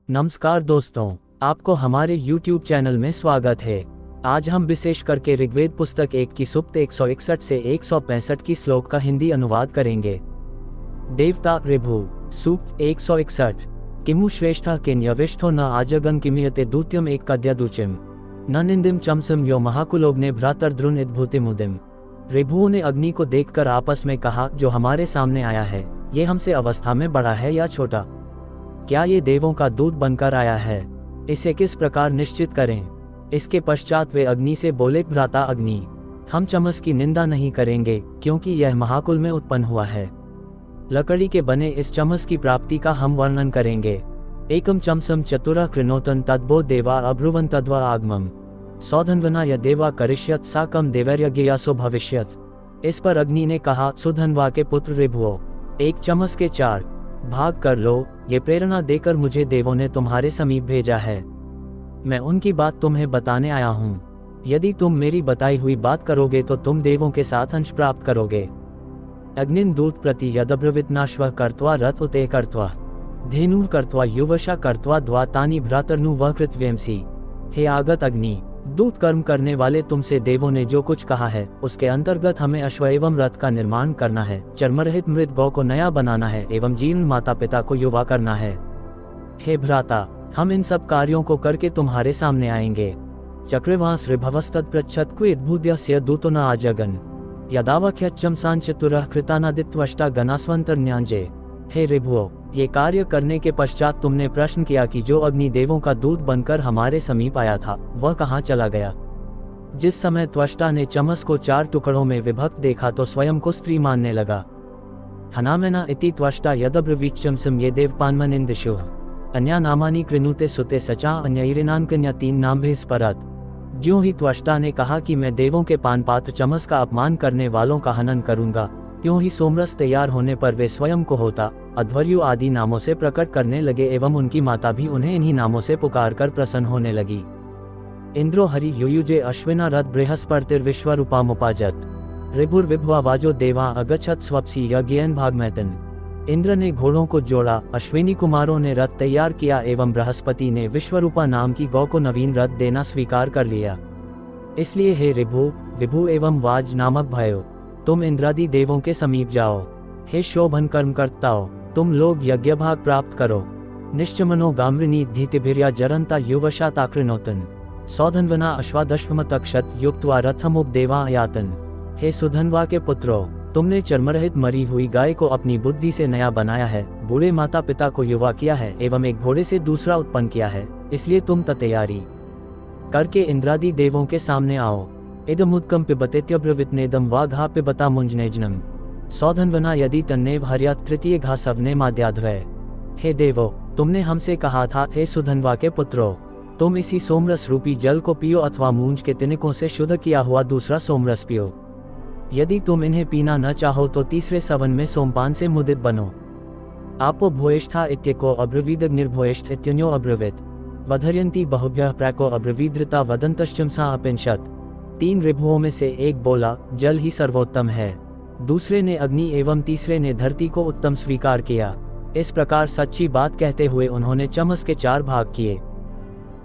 नमस्कार दोस्तों, आपको हमारे YouTube चैनल में स्वागत है। आज हम विशेष करके ऋग्वेद पुस्तक 1 की सूक्त 161 से 165 की श्लोक का हिंदी अनुवाद करेंगे। देवता ऋभु सूक्त 161। किमु श्रेष्ठा किन्यविष्ठो न आजगन किमियते दूत्यम एक कद्यदुचिम न निंदिम चमसम यो महाकुलोग्ने भ्रातर्द्रुन इद्भूतिमुदिम। ऋभुओं ने अग्नि को देखकर आपस में कहा, जो हमारे सामने आया है, ये हमसे अवस्था में बड़ा है या छोटा? क्या ये देवों का दूत बनकर आया है? इसे किस प्रकार निश्चित करें? इसके पश्चात वे अग्नि से बोले, भ्राता अग्नि, हम चमस की निंदा नहीं करेंगे, क्योंकि यह महाकुल में उत्पन्न हुआ है। लकड़ी के बने इस चमस की प्राप्ति का हम वर्णन करेंगे। एकम चमसम चतुरा कृणोतन तद्भो देवा अब्रुवन तद्वा आगमम सौधन्वना य देवा करिष्यत साकम देवैर्यज्ञयासो भविष्यत। इस पर अग्नि ने कहा, सुधन्वा के पुत्र ऋभुओ, एक चमस के 4 भाग कर लो। ये प्रेरणा देकर मुझे देवों ने तुम्हारे समीप भेजा है। मैं उनकी बात तुम्हें बताने आया हूँ। यदि तुम मेरी बताई हुई बात करोगे तो तुम देवों के साथ अंश प्राप्त करोगे। अग्निन दूत प्रति यदब्रवीत नाश्व कर्त्वा रथ उते कर्त्वा धेनु कर्त्वा युवशा कर्त्वा द्वातानि भ्रातर्नु वह कृतव्यमसी। हे आगत अग्नि, दूत कर्म करने वाले तुमसे देवों ने जो कुछ कहा है, उसके अंतर्गत हमें अश्व एवं रथ का निर्माण करना है, चर्मरहित मृत गौ को नया बनाना है एवं जीर्ण माता पिता को युवा करना है। हे भ्राता, हम इन सब कार्यों को करके तुम्हारे सामने आएंगे। चक्रवांस ऋभवस्तद पृच्छत क्वेद्भूद्यस्य दूतो न आजगन यदावख्यच्चम सांचतुरः कृतानादित्वष्टा गणास्वंतर न्यांजे। हे ऋभुओ, ये कार्य करने के पश्चात तुमने प्रश्न किया कि जो अग्नि देवों का दूत बनकर हमारे समीप आया था, वह कहाँ चला गया? जिस समय त्वष्टा ने चमस को 4 टुकड़ों में विभक्त देखा तो स्वयं को स्त्री मानने लगा। हनामेना इति त्वष्टा यदब्रवीच्चमसम ये देवपान्मनिंदिशुः अन्या नामानि कृणुते सुते सचा अन्यैरिनान्कन्या 3 नाम भी स्परत। ज्यों ही त्वष्टा ने कहा कि मैं देवों के पानपात्र चमस का अपमान करने वालों का हनन करूंगा, त्यों ही सोमरस तैयार होने पर वे स्वयं को होता, अध्वर्यु आदि नामों से प्रकट करने लगे एवं उनकी माता भी उन्हें इन्हीं नामों से पुकार कर प्रसन्न होने लगी। इंद्रो हरि युयुजे अश्विना रथ बृहस्पतिर्विश्वरूपामुपाजत ऋभुर्विभवा वाजो देवा अगच्छत स्वप्सी यज्ञेन भागमैतन। इंद्र ने घोड़ों को जोड़ा, अश्विनी कुमारों ने रथ तैयार किया एवं बृहस्पति ने विश्वरूपा नाम की गौ को नवीन रथ देना स्वीकार कर लिया। इसलिए हे ऋभु, विभु एवं वाज नामक भयो, तुम इंद्रादि देवों के समीप जाओ। हे शोभन कर्म करताओ, तुम लोग यज्ञ भाग प्राप्त करो। निश्चमनो गाम्रिनी धीतिभिर्या जरंता युवशा ताकृणोतन सौधन्वना अश्वादश्वम तक्षत युक्त्वा रथमुप देवा यातन। हे सुधन्वा के पुत्रों, तुमने चर्मरहित मरी हुई गाय को अपनी बुद्धि से नया बनाया है, बूढ़े माता पिता को युवा किया है एवं एक घोड़े से दूसरा उत्पन्न किया है। इसलिए तुम तैयारी करके इंद्रादि देवों के सामने आओ। इदमुत्कम पिबतेत्यब्रवीतनेदम वा घा पिबता मुंजनेजनम सौधन्वना यदि तन्नेव हर्यात तृतीय घा सवने माद्याध्वय। हे देवो, तुमने हमसे कहा था, हे सुधन्वा के पुत्रों, तुम इसी सोमरस रूपी जल को पियो अथवा मूंज के तिनकों से शुद्ध किया हुआ दूसरा सोमरस पियो। यदि तुम इन्हें पीना न चाहो तो तीसरे सवन में सोमपान से मुदित बनो। आपो भोयेष्ठा इत्यको अब्रवीदग्निर्भोयेष्ठ इत्यन्यो अब्रवीत वधर्यन्ति बहुभ्यः प्रको अब्रवीद्रता वदन्तश्चमसा अपिंशत। 3 ऋभुओं में से एक बोला, जल ही सर्वोत्तम है। दूसरे ने अग्नि एवं तीसरे ने धरती को उत्तम स्वीकार किया। इस प्रकार सच्ची बात कहते हुए उन्होंने चमस के 4 भाग किए।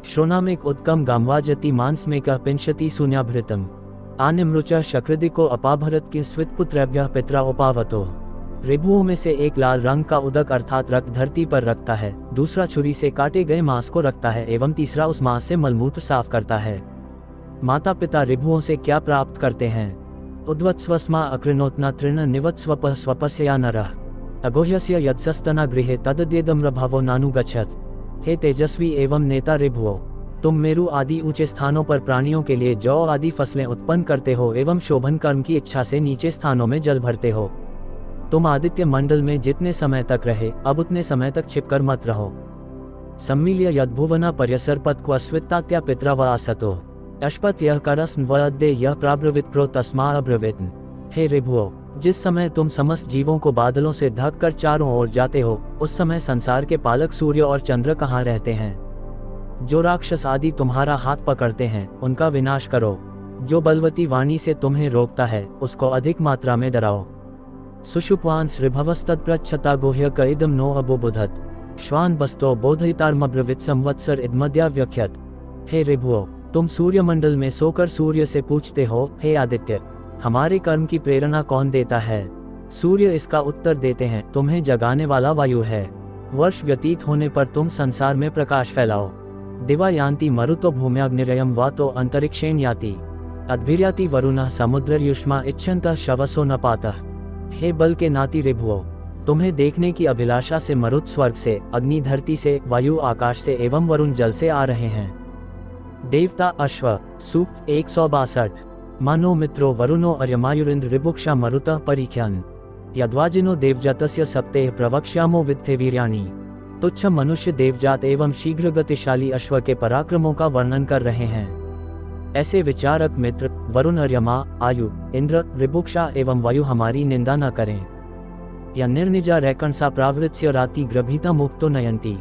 श्रोणामिक उत्कम गामवाजति मांस में कह पिंशति शून्याभृतम आनिमृच शक्रदिको अपाभरत की स्वितपुत्रेभ्यः पित्रा उपावतो। ऋभुओं में से एक लाल रंग का उदक अर्थात रक्त धरती पर रखता है, दूसरा छुरी से काटे गए मांस को रखता है एवं तीसरा उस मांस से मलमूत्र साफ करता है। माता पिता ऋभुओं से क्या प्राप्त करते हैं? उद्वत्स्वस्मा अकृणोत्ना तृण निवत्स्वप स्वपस्या नरः अगोह्यस्य यत्सस्तना गृहे तदद्येदम्रभावो नानुगच्छत। हे तेजस्वी एवं नेता ऋभुओं, तुम मेरु आदि ऊंचे स्थानों पर प्राणियों के लिए जौ आदि फसलें उत्पन्न करते हो एवं शोभन कर्म की इच्छा से नीचे स्थानों में जल भरते हो। तुम आदित्य मंडल में जितने समय तक रहे, अब उतने समय तक छिपकर मत रहो। सम्मिल्य यद्भुवना पर्यसर्पत क्वस्वित्तात्या पित्रा व आसतो अश्पत यह करस्न वदे यह प्राब्रवित प्रो तस्मा अब्रवित्न। हे ऋभुओ, जिस समय तुम समस्त जीवों को बादलों से ढक कर चारों ओर जाते हो, उस समय संसार के पालक सूर्य और चंद्र कहाँ रहते हैं? जो राक्षस आदि तुम्हारा हाथ पकड़ते हैं, उनका विनाश करो। जो बलवती वाणी से तुम्हें रोकता है, उसको अधिक मात्रा में डराओ। सुषुप्वांस ऋभवस्तद प्रच्छता गुह्य क इदम नो अबुबुधत श्वान बस्तो बोधयितार्मब्रवीत संवत्सर इदमद्या व्यख्यत। हे ऋभुओ, तुम सूर्यमंडल में सोकर सूर्य से पूछते हो, हे आदित्य, हमारे कर्म की प्रेरणा कौन देता है? सूर्य इसका उत्तर देते हैं, तुम्हें जगाने वाला वायु है। वर्ष व्यतीत होने पर तुम संसार में प्रकाश फैलाओ। दिवा यान्ति मरुतो भूम्याग्निरयं वातो अंतरिक्षेण याति। अद्भिर्याति वरुणः समुद्रयुष्मा इच्छन्तः शवसो न पातः। हे बल के नाती ऋभुओ, तुम्हें देखने की अभिलाषा से मरुत स्वर्ग से, अग्नि धरती से, वायु आकाश से एवं वरुण जल से आ रहे हैं। देवता अश्व। सूक्त 162। मनो मित्रो वरुणो अर्यमायुरिन्द्र ऋभुक्षा मरुतः परीख्यान्। यद्वाजिनो देवजातस्य सप्तेह प्रवक्ष्यामो वित्थे वीर्याणि। तुच्छ मनुष्य देवजात एवं शीघ्र गतिशाली अश्व के पराक्रमों का वर्णन कर रहे हैं। ऐसे विचारक मित्र वरुण, अर्यमा, आयु, इंद्र, ऋभुक्षा एवं वायु हमारी निंदा न करें। या निर्निजा रैकणसा प्रावृत्स्य राति ग्रभीता मुक्तो नयंती।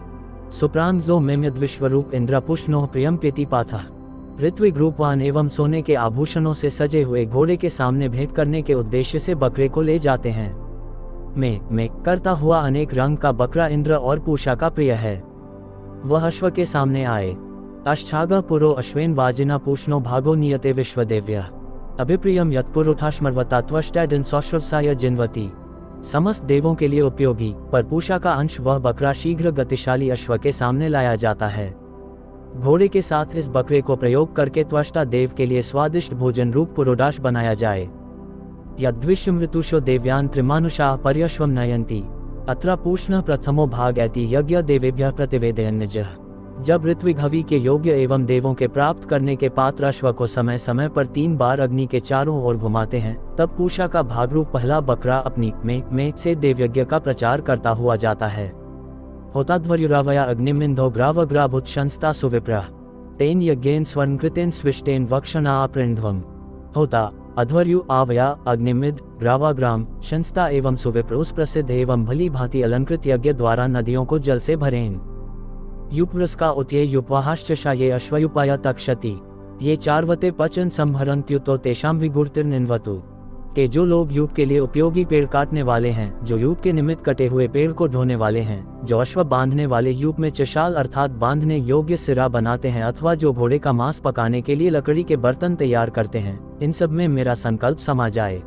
सुप्रांगजो मेम्यद विश्वरूप इंद्र पुष्णो प्रियम पेति पाथा। ऋत्विक रूपवान एवं सोने के आभूषणों से सजे हुए घोड़े के सामने भेंट करने के उद्देश्य से बकरे को ले जाते हैं। मैं करता हुआ अनेक रंग का बकरा इंद्र और पूषा का प्रिय है। वह अश्व के सामने आए। अश्चागा पुरो अश्वेन वाजिना पूष्णो भागो नियते विश्वदेव्य। अभिप्रियम यत्पुरुषाश्मर्वतात्वष्टैडिन सौश्रवसाय जिन्वती। समस्त देवों के लिए उपयोगी पर पूषा का अंश वह बकरा शीघ्र गतिशाली अश्व के सामने लाया जाता है। घोड़े के साथ इस बकरे को प्रयोग करके त्वष्टा देव के लिए स्वादिष्ट भोजन रूप पुरोडाश बनाया जाए। यद्विश्वमृतुषो देव्यान् त्रिमानुषा पर्यश्वम नयन्ति। अत्र पूष्णः प्रथमो भाग ऐति यज्ञ देवेभ्यः प्रतिवेदयन्निजः। जब ऋत्विक हवि के योग्य एवं देवों के प्राप्त करने के पात्र अश्व को समय समय पर 3 बार अग्नि के चारों ओर घुमाते हैं, तब पूषा का भागरूप पहला बकरा अपनी में से देवयज्ञ का प्रचार करता हुआ जाता है। होताध्वर्युरावया अग्निमिंधो ग्रावग्राभुत शंस्ता सुविप्रः। तेन यज्ञेन स्वर्णकृतेन स्विष्टेन वक्षणा अपृण्ध्वम्। होता, अध्वर्यु, आवया, अग्निमिद, ग्रावाग्राम, शंस्ता एवं सुविप्र उस प्रसिद्ध एवं भली भांति अलंकृत यज्ञ द्वारा नदियों को जल से भरें। युपरस का उत्यय युपवाहाश्चषा ये अश्वयुपाया तक्षति। ये चारवते पचन संभरन्त्युतो तेषां विगुर्तिर्निन्वतु। के जो लोग यूप के लिए उपयोगी पेड़ काटने वाले हैं, जो यूप के निमित्त कटे हुए पेड़ को ढोने वाले हैं, जो अश्व बांधने वाले यूप में चशाल अर्थात बांधने योग्य सिरा बनाते हैं, अथवा जो घोड़े का मांस पकाने के लिए लकड़ी के बर्तन तैयार करते हैं, इन सब में मेरा संकल्प समा जाए।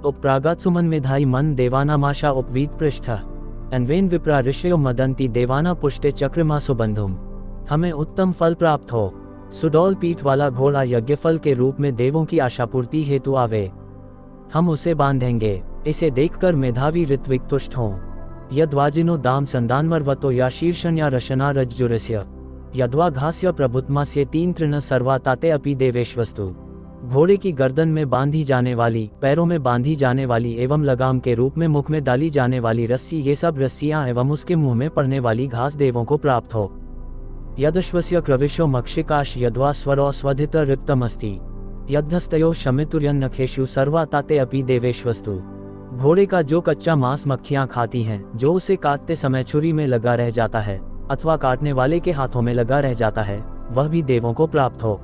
उपप्रागात सुमन मेधाई मन देवानामाशा उपवीत पृष्ठ। अन्वेन विप्रा ऋषयो मदंती देवाना पुष्टे चक्रमा सुबंधुम। हमें उत्तम फल प्राप्त हो। सुडौल पीठ वाला घोड़ा यज्ञ फल के रूप में देवों की आशापूर्ति हेतु आवे। हम उसे बांधेंगे। इसे देखकर मेधावी ऋत्विक तुष्ट हों। यद्वाजिनो दाम संदानमर्वतो या शीर्षण या रशना रज्जुरस्य। यद्वा घास्य प्रभुत्मास्य 3 तृण सर्वाताते अपि देवेश्वस्तु। घोड़े की गर्दन में बांधी जाने वाली, पैरों में बांधी जाने वाली एवं लगाम के रूप में मुख में डाली जाने वाली रस्सी, ये सब रस्सियां एवं उसके मुंह में पड़ने वाली घास देवों को प्राप्त हो। यदश्वस्य क्रविशो मक्षिकाश यद्वा स्वरो स्वधित रिक्तमस्ति। यद्धस्तयो शमितुर्यन्नखेषु सर्वाताते अपि देवेश्वस्तु। घोड़े का जो कच्चा मांस मक्खियां खाती हैं, जो उसे काटते समय छुरी में लगा रह जाता है अथवा काटने वाले के हाथों में लगा रह जाता है, वह भी देवों को प्राप्त हो।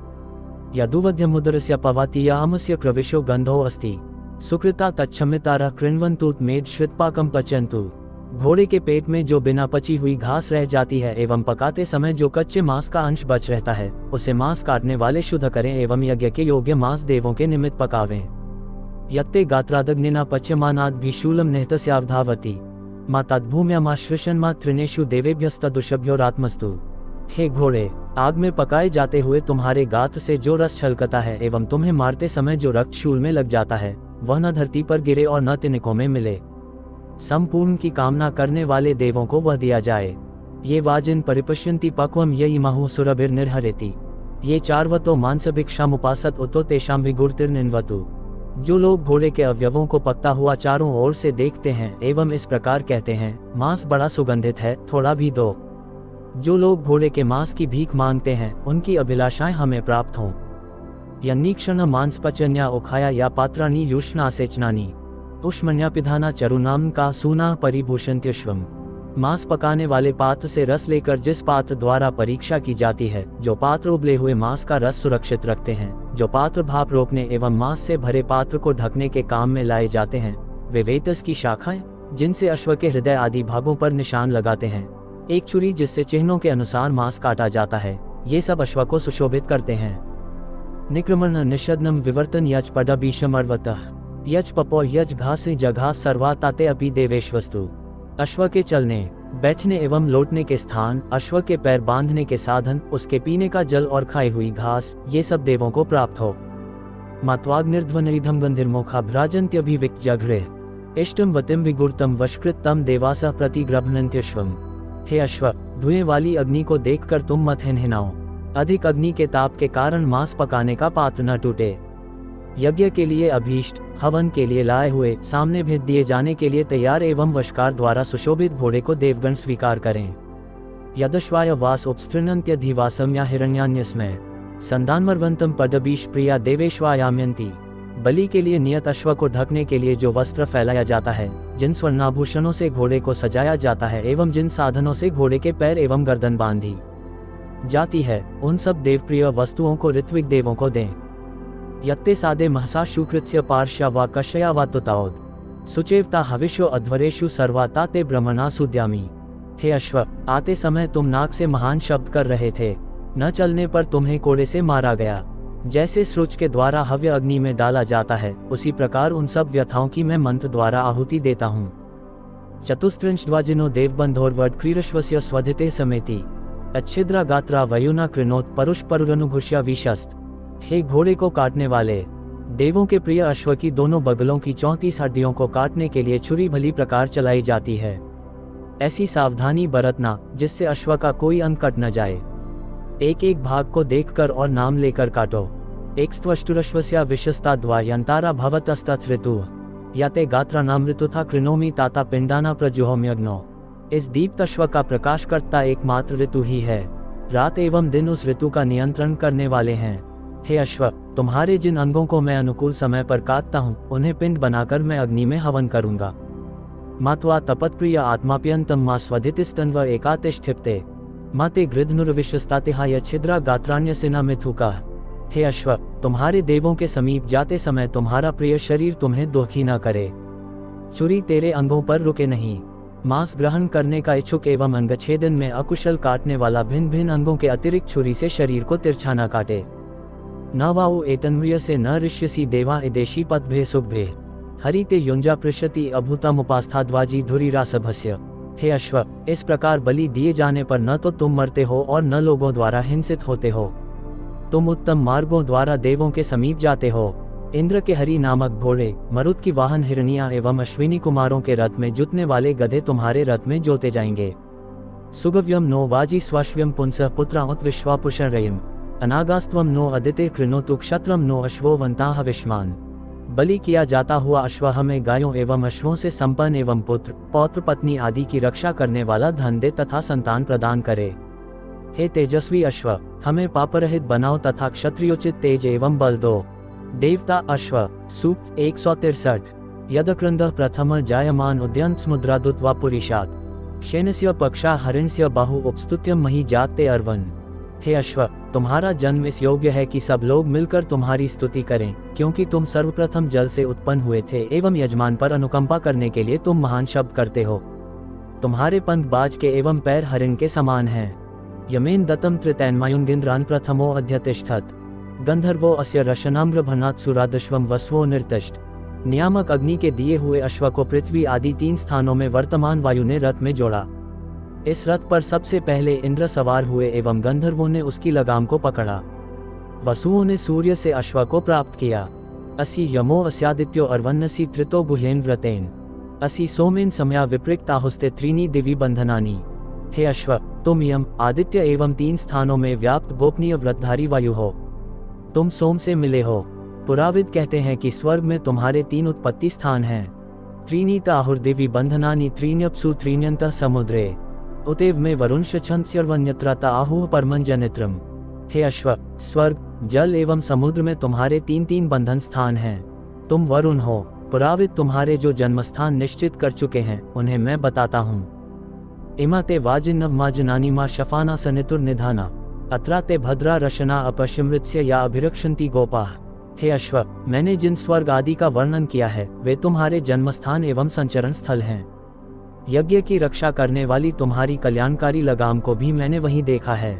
यदुवध्यमुदरस्य पवाति यामस्य क्रविशो गंधो अस्ति। सुकृता तच्छमितारः कृण्वन्तु मेद श्रितपाकं पचन्तु। घोड़े के पेट में जो बिना पची हुई घास रह जाती है एवं पकाते समय जो कच्चे मांस का अंश बच रहता है, उसे मांस काटने वाले शुद्ध करें एवं यज्ञ के योग्य मांस देवों के निमित्त पकावें। यत्ते गात्रादग्निना पच्यमानाद् भीशूलम निहतस्यावधावति। माताद्भूम्यामाश्रिशन्मा तृणेषु देवेभ्यस्तदुषभ्योरात्मस्तु। हे घोड़े, आग में पकाए जाते हुए तुम्हारे गात्र से जो रस छलकता है एवं तुम्हें मारते समय जो रक्त शूल में लग जाता है, वह न धरती पर गिरे और न तिनकों में मिले। संपूर्ण की कामना करने वाले देवों को वह दिया जाए। ये वाजिन परिपश्यन्ति पक्वम यई महु सुरभिर्निर्हरेति। ये चारवतो मांसभिक्षामुपासत उतो तेषां विगुर्तिर्निन्वतु। जो लोग घोड़े के अवयवों को पकता हुआ चारों ओर से देखते हैं एवं इस प्रकार कहते हैं, मांस बड़ा सुगंधित है, थोड़ा भी दो। जो लोग घोड़े के मांस की भीख मांगते हैं, उनकी अभिलाषाएं हमें प्राप्त हों। यन्नीक्षण मांसपचन्या उखाया या पात्राणि युष्णासेचनानि। उष्मन्यापिधाना चरुनाम का सूना परिभूषन्त्यश्वम। मांस पकाने वाले पात्र से रस लेकर जिस पात्र द्वारा परीक्षा की जाती है, जो पात्र उबले हुए मांस का रस सुरक्षित रखते हैं, जो पात्र भाप रोकने एवं मांस से भरे पात्र को ढकने के काम में लाए जाते हैं, वे वेतस की शाखाएं, जिनसे अश्व के हृदय आदि भागों पर निशान लगाते हैं, एक छुरी जिससे चिन्हों के अनुसार मांस काटा जाता है, ये सब अश्व को सुशोभित करते हैं। निक्रमण निषदनम विवर्तन यच पदभीषम अर्वतः यच पपो यच घास जघास सर्वा ताते अपि देवेशवस्तु। अश्व के चलने, बैठने एवं लौटने के स्थान, अश्व के पैर बांधने के साधन, उसके पीने का जल और खाई हुई घास, ये सब देवों को प्राप्त हो। मात्वाग्निर्ध्वनिधम गंधिर्मुखाभ्राजन्त्यभिविक्त जघ्रे इष्टम वतिम विगुर्तम वशकृत तम देवासा प्रतिग्रभनन्त्यश्वम। हे अश्व, धुएं वाली अग्नि को देखकर तुम मत हिनहिनाओ। अधिक अग्नि के ताप के कारण मांस पकाने का पात्र न टूटे। यज्ञ के लिए अभीष्ट, हवन के लिए लाए हुए, सामने भेज दिए जाने के लिए तैयार एवं वशकार द्वारा सुशोभित घोड़े को देवगण स्वीकार करें। यदश्वाय वास उपस्तृणन्त्यधिवासम या हिरण्यान्यस्मय संदानमर्वंतम पदबीश प्रिया देवेश्वायाम्यन्ति। बलि के लिए नियत अश्व को ढकने के लिए जो वस्त्र फैलाया जाता है, जिन स्वर्णाभूषणों से घोड़े को सजाया जाता है एवं जिन साधनों से घोड़े के पैर एवं गर्दन बांधी जाती है, उन सब देवप्रिय वस्तुओं को ऋत्विक देवों को दें। यत्ते सादे महसा शुकृत्य पार्श्या वा कश्या वा तुताओद सुचेवता हविष्यो अध्वरेषु सर्वाता ते ब्रह्मणा सुद्यामी। हे अश्व, आते समय तुम नाक से महान शब्द कर रहे थे, न चलने पर तुम्हें कोड़े से मारा गया। जैसे सृज के द्वारा हव्य अग्नि में डाला जाता है, उसी प्रकार उन सब व्यथाओं की मैं मंत्र द्वारा आहुति देता हूँ। चतुस्त्रिंशद्वाजिनो देवबंधोर्वड क्रीरश्वस्य स्वधिते समेति अच्छिद्रा गात्रा वयुना कृणोत परुष परुरनुघुष्या विशस्त। हे घोड़े को काटने वाले, देवों के प्रिय अश्व की दोनों बगलों की 34 हड्डियों को काटने के लिए छुरी भली प्रकार चलाई जाती है। ऐसी सावधानी बरतना जिससे अश्व का कोई अंग कट न जाए। एक एक भाग को देखकर और नाम लेकर काटो। एक स्त्वष्टुरश्वस्या विशस्ता द्वायंतारा भवतस्तथ ऋतु याते गात्रा नाम ऋतु था कृणोमी ताता पिंडाना प्रजुहोम्यग्नो। इस दीप्त अश्व का प्रकाश करता एकमात्र ऋतु ही है। रात एवं दिन उस ऋतु का नियंत्रण करने वाले हैं। हे अश्व, तुम्हारे जिन अंगों को मैं अनुकूल समय पर काटता हूँ, उन्हें पिंड बनाकर मैं अग्नि में हवन करूंगा। मात्वा तपत्प्रिय आत्माप्यंतम मा स्वधितिस्तन्व एकातिष्ठिप्ते माते गृध्नुर्विशस्तातिहाय छिद्रा गात्राण्य सेना मिथुका। हे अश्व, तुम्हारे देवों के समीप जाते समय तुम्हारा प्रिय शरीर तुम्हें दुखी न करे। छुरी तेरे अंगों पर रुके नहीं। मांस ग्रहण करने का इच्छुक एवं अंगछेदन में अकुशल काटने वाला भिन्न भिन्न अंगों के अतिरिक्त छुरी से शरीर को तिरछा न काटे। न वाउ एतन्व्य से न ऋष्यसी देवा एदेशी पद भे सुख भे हरि ते युंजा पृष्यति अभूतम उपास्थाद्वाजी धुरी रासभस्य। हे अश्व, इस प्रकार बलि दिए जाने पर न तो तुम मरते हो और न लोगों द्वारा हिंसित होते हो। तुम उत्तम मार्गों द्वारा देवों के समीप जाते हो। इंद्र के हरि नामक घोड़े, मरुत की वाहन हिरनिया एवं अश्विनी कुमारों के रथ में जुतने वाले गधे तुम्हारे रथ में जोते जाएंगे। सुगव्यम नो वाजी स्वाश्व्यम पुंसः पुत्रा उत विश्वापुषण रयिम अनागास्त्वम नो अदिते कृणोतु क्षत्रम नो अश्वो वंताह विश्वान। बलि किया जाता हुआ अश्व हमें गायों एवं अश्वों से संपन्न एवं पुत्र, पौत्र, पत्नी आदि की रक्षा करने वाला धन दे तथा संतान प्रदान करे। हे तेजस्वी अश्व, हमें पापरहित बनाओ तथा क्षत्रियोचित तेज एवं बल दो। देवता अश्व। सूक्त 163। यदकृंद प्रथम जायमान उद्यंत समुद्रादुत वा पुरीशात शेनस्य पक्षा हरिणस्य बाहु उपस्तुत्यम मही जाते अर्वन। हे अश्व, तुम्हारा जन्म इस योग्य है कि सब लोग मिलकर तुम्हारी स्तुति करें, क्योंकि तुम सर्वप्रथम जल से उत्पन्न हुए थे एवं यजमान पर अनुकंपा करने के लिए तुम महान शब्द करते हो। तुम्हारे पंख बाज के एवं पैर हरिण के समान हैं। यमेन दत्तम त्रितैन्मायुंगिंद्रान प्रथमो अध्यतिष्ठत गंधर्वो अस्य रशनाम्र भनात् सुरादश्वम वस्वो निर्तष्ट। नियामक अग्नि के दिए हुए अश्व को पृथ्वी आदि 3 स्थानों में वर्तमान वायु ने रथ में जोड़ा। इस रथ पर सबसे पहले इंद्र सवार हुए एवं गंधर्वों ने उसकी लगाम को पकड़ा। वसुओं ने सूर्य से अश्व को प्राप्त किया। असि यमो अस्यादित्यो अर्वन्नसि त्रितो गुह्येन व्रतेन असि सोमेन समया विपृक्ताहुस्ते त्रीनि दिवि बंधनानि। हे अश्व, तुम यम, आदित्य एवं 3 स्थानों में व्याप्त गोपनीय व्रतधारी वायु हो। तुम सोम से मिले हो। पुराविद कहते हैं कि स्वर्ग में तुम्हारे 3 उत्पत्ति स्थान हैं। त्रीनि ताहुर्दिवि बंधनानि त्रीण्यप्सु त्रीण्यंतः समुद्रे उतेव में वरुण शछंस्यर्वन्यत्राता आहुः परमंजनित्रम। हे अश्व, स्वर्ग, जल एवं समुद्र में तुम्हारे 3 बंधन स्थान हैं। तुम वरुण हो। पुराविद तुम्हारे जो जन्मस्थान निश्चित कर चुके हैं, उन्हें मैं बताता हूँ। इमाते वाजिन्नव माजनानी मा शफाना सनितुर निधाना अत्राते भद्रा रशना अपशिमृत्स्य या अभिरक्षन्ति गोपाः। हे अश्व, मैंने जिन स्वर्ग आदि का वर्णन किया है, वे तुम्हारे जन्मस्थान एवं संचरण स्थल हैं। यज्ञ की रक्षा करने वाली तुम्हारी कल्याणकारी लगाम को भी मैंने वहीं देखा है।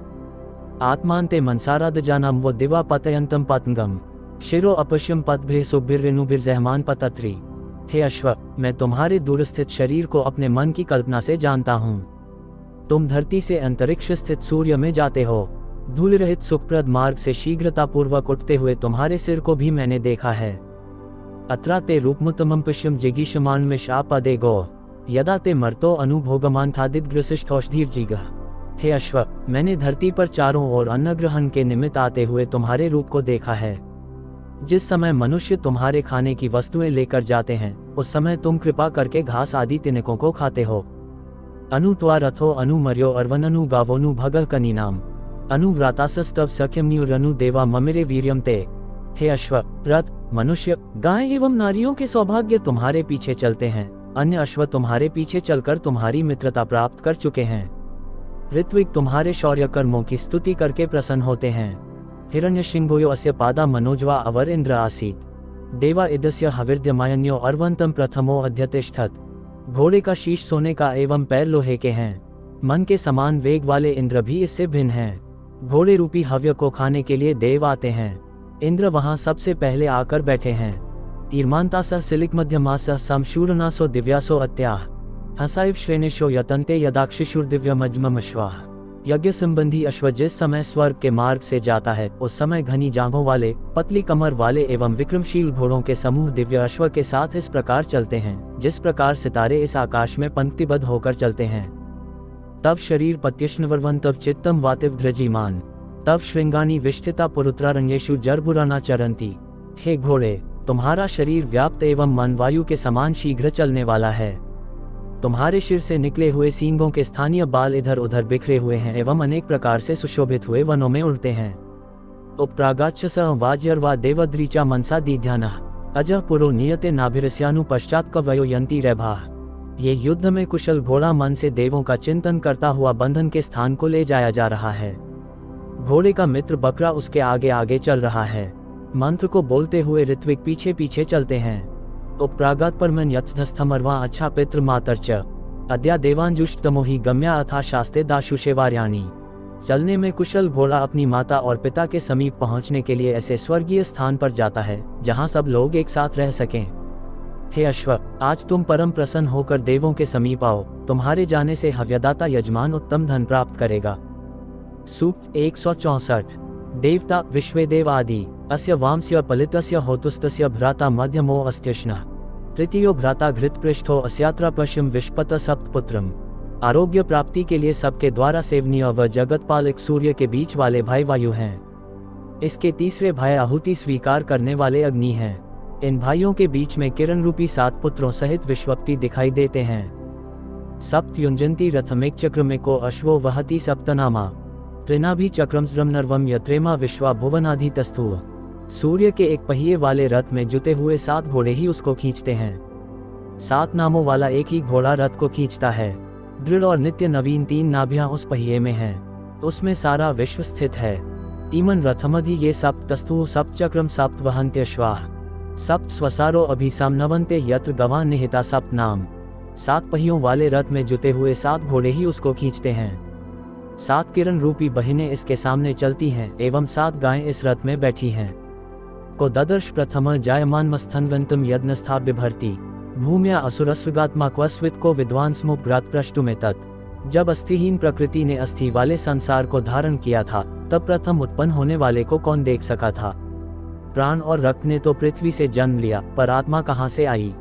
आत्मांते मनसारादजानम वो दिवा पतयंतम पतंगम शिरो अपश्यम पतभे सुबिर्रेनुबिर्जहमान पतत्री। हे अश्व, मैं तुम्हारे दूरस्थित शरीर को अपने मन की कल्पना से जानता हूँ। तुम धरती से अंतरिक्ष स्थित सूर्य में जाते हो। धूल रहित सुखप्रद मार्ग से शीघ्रतापूर्वक उठते हुए तुम्हारे सिर को भी मैंने देखा है। अत्रा ते रूपमुतमं पश्यम जिगीषमान में शापदे गो यदा ते मर्तो अनुभोगमान थादिग्रसिष्ठौषधीर्जिग। हे अश्व, मैंने धरती पर चारों ओर अन्न ग्रहण के निमित्त आते हुए तुम्हारे रूप को देखा है। जिस समय मनुष्य तुम्हारे खाने की वस्तुएं लेकर जाते हैं, उस समय तुम कृपा करके घास आदि तिनकों को खाते हो। अनु त्वा रथो अनु मर्यो अर्वननु गावोनु भगल कनीनाम अनुव्रातासस्तव सख्यम्युरनु देवा ममिरे वीर्यम ते। हे अश्व, रथ, मनुष्य, गाय एवं नारियों के सौभाग्य तुम्हारे पीछे चलते हैं। अन्य अश्व तुम्हारे पीछे चलकर तुम्हारी मित्रता प्राप्त कर चुके हैं। ऋत्विक तुम्हारे शौर्य कर्मों की स्तुति करके प्रसन्न होते हैं। हिरण्यशिंगोयो अस्य पादा मनोजवा अवर इंद्र आसीत देवा इदस्य हविर्द्यमायन्यो अर्वंतम प्रथमो अध्यतिष्ठत। घोड़े का शीश सोने का एवं पैर लोहे के हैं। मन के समान वेग वाले इंद्र भी इससे भिन्न हैं। घोड़े रूपी हव्य को खाने के लिए देव आते हैं। इंद्र वहां सबसे पहले आकर बैठे हैं। ईर्मांता सह सिलिक मध्यमासह समशूरनासो दिव्यासो अत्याह हसाइव श्रेणिशो यतन्ते यदाक्षिशुर्दिव्यमज्ममश्वाह। यज्ञ संबंधी अश्व जिस समय स्वर्ग के मार्ग से जाता है, उस समय घनी जांघों वाले, पतली कमर वाले एवं विक्रमशील घोड़ों के समूह दिव्य अश्व के साथ इस प्रकार चलते हैं, जिस प्रकार सितारे इस आकाश में पंक्तिबद्ध होकर चलते हैं। तब शरीर पत्यश्नवर्वन तब चित्तम वातिव ध्रजीमान तब श्रृंगानी विष्ठिता पुरुत्रारण्येषु जरबुराना चरंती। हे घोड़े, तुम्हारा शरीर व्याप्त एवं मन वायु के समान शीघ्र चलने वाला है। तुम्हारे सिर से निकले हुए सींगों के स्थानीय बाल इधर उधर बिखरे हुए हैं एवं अनेक प्रकार से सुशोभित हुए वनों में उड़ते हैं। उपप्रागाच्छ वाज्यर्वा देवद्रीचा मनसा दीध्यान अजह पुरो नियते नाभिरस्यानु पश्चात कवयो यंती रैभा। ये युद्ध में कुशल घोड़ा मन से देवों का चिंतन करता हुआ बंधन के स्थान को ले जाया जा रहा है। घोड़े का मित्र बकरा उसके आगे आगे चल रहा है। मंत्र को बोलते हुए ऋत्विक पीछे पीछे चलते हैं। उपप्रागात परमन यत्स्थमर्वा अच्छा पितृ मातर्च अद्या देवांजुष्टमोहि गम्या अथा शास्ते दाशुषेवार्याणी। चलने में कुशल घोड़ा अपनी माता और पिता के समीप पहुंचने के लिए ऐसे स्वर्गीय स्थान पर जाता है जहां सब लोग एक साथ रह सकें। हे अश्व, आज तुम परम प्रसन्न होकर देवों के समीप आओ। तुम्हारे जाने से हव्यदाता यजमान उत्तम धन प्राप्त करेगा। सूक्त 164। देवता विश्वेदेव आदि अस्य वामस्य पलितस्य होतुस्तस्य भ्राता मध्यमो अस्त्यश्नः तृतीयो भ्राता घृतपृष्ठो अस्यात्रा पश्चिम विष्पत सप्तपुत्रम। आरोग्य प्राप्ति के लिए सबके द्वारा सेवनीय व जगतपालक सूर्य के बीच वाले भाई वायु हैं। इसके तीसरे भाई आहुति स्वीकार करने वाले अग्नि हैं। इन भाइयों के बीच में किरण रूपी 7 पुत्रों सहित विश्वप्ति दिखाई देते हैं। सप्त युंजंती रथमेक चक्र में को अश्वो वहति सप्तनामा त्रिनाभि चक्रम नर्वम यत्रेमा विश्वा भुवनाधि तस्थु। सूर्य के एक पहिए वाले रथ में जुते हुए 7 घोड़े ही उसको खींचते हैं। 7 नामों वाला एक ही घोड़ा रथ को खींचता है। दृढ़ और नित्य नवीन 3 नाभियां उस पहिए में हैं। उसमें सारा विश्व स्थित है। ईमन रथमधि ये सप्त तस्थु सप्त चक्रम सप्त वहन्त्यश्वाः सप्त स्वसारो अभिसामनवन्ते यत्र गवान् निहिता सप्त नाम। 7 पहियों वाले रथ में जुते हुए 7 घोड़े ही उसको खींचते हैं। 7 किरण रूपी बहिनें इसके सामने चलती हैं एवं 7 गायें इस रथ में बैठी हैं। को ददर्श प्रथम जायमान मस्थन्वंतम यज्ञस्था बिभर्ती भूम्या असुरस्वगात्मा क्वस्वित को विद्वान स्मुग्रात पृष्ठु में तत्। जब अस्थिहीन प्रकृति ने अस्थि वाले संसार को धारण किया था, तब प्रथम उत्पन्न होने वाले को कौन देख सका था। प्राण और रक्त ने तो पृथ्वी से जन्म लिया, पर आत्मा कहाँ से आई?